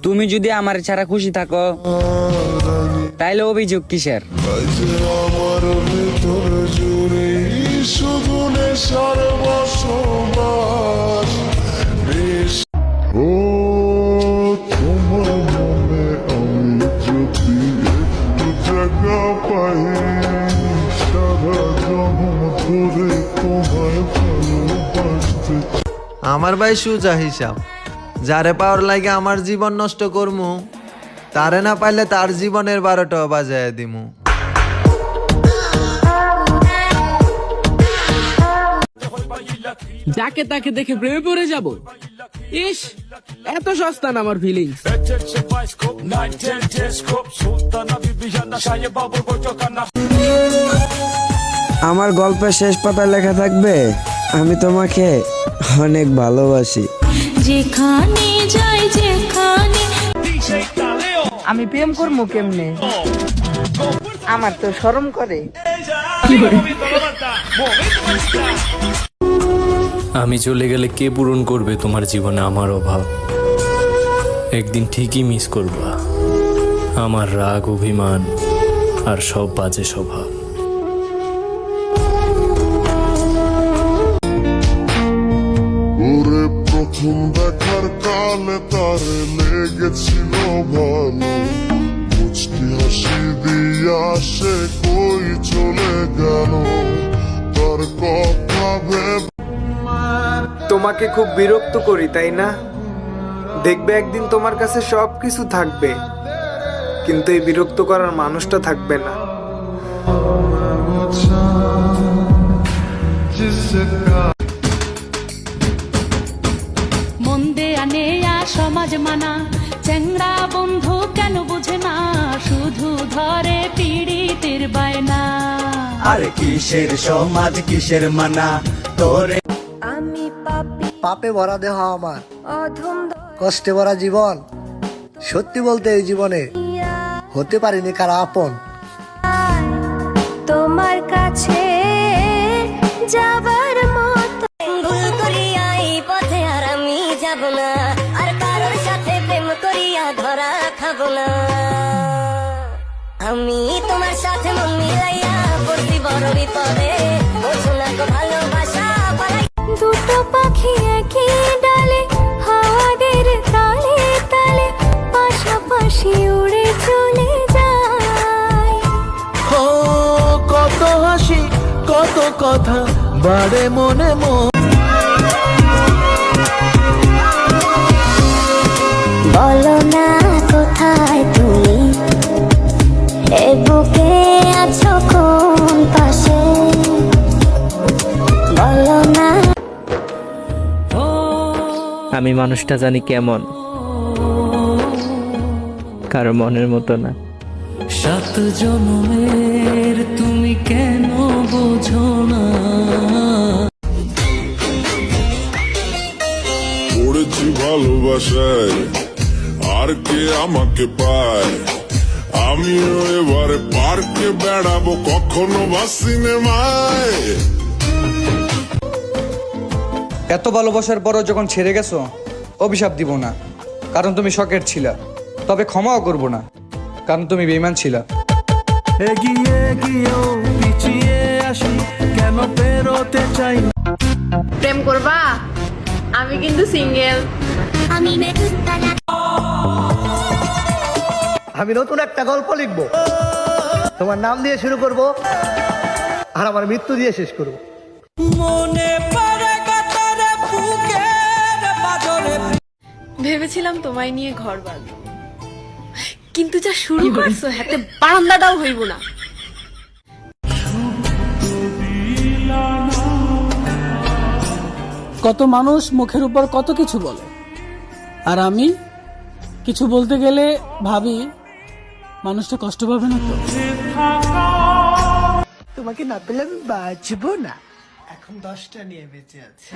তুমি যদি আমার ছাড়া খুশি থাকো তাইলে অভিযোগ কিসের? আমার ভিতর জুড়ে শুধু নেশার বসবাস। ও তোমার মনে আমি যদি একটু জায়গা পাই, সারা জন্ম ধরে তোমায় ভালোবাসতে। আমার ভাই সুজা হিসাব, যারে পাওয়ার লাগে আমার জীবন নষ্ট করমু, তারে না পাইলে তার জীবনের 12টা বাজায় দিমু। যাকে তাকে দেখে প্রেমে পড়ে যাব? ইস, এত সস্তা না আমার ফিলিংস। আমার গল্পের শেষ পাতায় লেখা থাকবে, আমি তোমাকে অনেক ভালোবাসি। যেখানে যাই যেখানে আমি প্রেম করবো কেমনে? আমার তো শরম করে। আমি চলে গেলে কে পূরণ করবে তোমার জীবনে আমার অভাব? একদিন ঠিকই মিস করবা আমার রাগ, অভিমান আর সব বাজে স্বভাব। ওরে প্রথম দেখার কালে তারে লেগেছিল ভালো, মুচকি হাসি দিয়া সে কই চলে গেল, তার কথা ভেবে। তোমাকে খুব বিরক্ত করি তাই না? দেখবে একদিন তোমার কাছে সবকিছু থাকবে, কিন্তু এই বিরক্ত করার মানুষটা থাকবে না। মন্দে আনে সমাজ মানা, চ্যাংড়া বন্ধু কেন বুঝে না, শুধু ধরে পীড়িতের বায়না। আরে কিসের সমাজ কিসের মানা তোরে? আমি পাপী, পাপে ভরা দেহ আমার, অধম কষ্টে ভরা জীবন। সত্যি বলতে এই জীবনে হতে পারিনি কারা আপন। তোমার কাছে যাবার মতো ভুল করিয়া এই পথে আর আমি যাব না, আর কারোর সাথে প্রেম করিয়া ধরা খাব না। আমি তোমার সাথে মন মিলাইয়া পড়ছি বড় বিপদে, বোঝো না গো ভালোবাসা পালাই। দুটো পাখি একই ডালে, হাওয়াদের তালে তালে পাশাপাশি উড়ে চলে যায়। ও কত হাসি, কত কথা বাড়ে মনে মন। বলো না কোথায় তুমি, এ বুকে আছো কোন পাশে, বলো না। আমি মানুষটা জানি কেমন, কারো মনের মতো না। 7 জন্মের তুমি কেন বোঝো না? পড়েছি ভালোবাসায়, আর কে আমাকে পায়? আমিও এবারে পার্কে বেড়াবো, কখনো বা সিনেমায়। এত ভালোবাসার পরও যখন ছেড়ে গেছো, অভিশাপ দিব না, কারণ তুমি শখের ছিলা। তবে ক্ষমাও করব না, কারণ তুমি বেঈমান ছিলা। এগিয়ে গিয়েও পিছিয়ে আসি, কেন পেরোতে চাই না? প্রেম করবা? আমি কিন্তু সিঙ্গেল। আমি নতুন একটা গল্প লিখব, তোমার নাম দিয়ে শুরু করব আর আমার মৃত্যু দিয়ে শেষ করব। মনে পড়ে কাতারে বুকের বাজরে। ভেবেছিলাম তোমায় নিয়ে ঘর বাঁধবো, কিন্তু যা শুরু করছো হাতে বারান্দাটাও হইব না। কত মানুষ মুখের উপর কত কিছু বলে, আর আমি কিছু বলতে গেলে ভাবি মানুষটা কষ্ট পাবে না তো। তোমাকে না পেলে আমি বাঁচবো না। এখন 10টা নিয়ে বেঁচে আছি।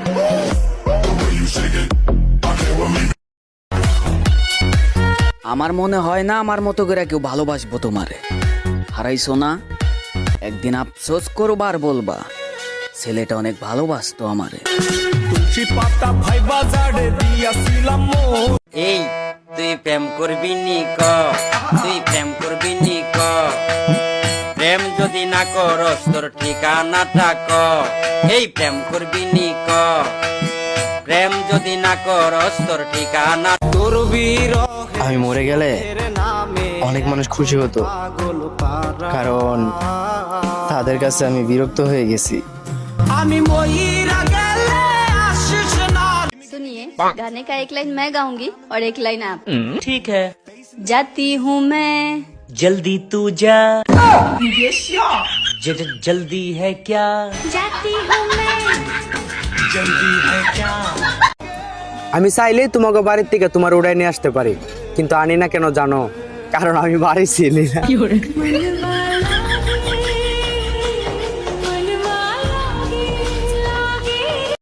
আমার মনে হয় না আমার মতো করে কেউ ভালোবাসবো তোমারে। হারাইছো না, একদিন আফসোস করবা আর বলবা ছেলেটা অনেক ভালোবাসতো আমারে। তুলসী পাতা ভাই বাজারে দিয়াছিলাম। এই তুই প্রেম করবি নি ক, তুই প্রেম করবি নি ক, প্রেম যদি না করস তোর ঠিকানাটা ক, এই প্রেম করবি নি ক, প্রেম যদি না করস তোর ঠিকানা। আমি মরে গেলে অনেক মানুষ খুশি হতো, কারণ তাদের কাছে আমি বিরক্ত হয়ে গেছি। सुनिए, गाने का एक लाइन मैं गाऊंगी और एक लाइन आप। ठीक है। जाती हूँ मैं, जल्दी तू जा, जल्दी है क्या, जाती हूँ मैं। আমি চাইলেই তোমাকে বাড়ির থেকে তোমার উড়াই নিয়ে আসতে পারি, কিন্তু আনি না কেন জানো? কারণ আমি বাড়ি ছিলি না।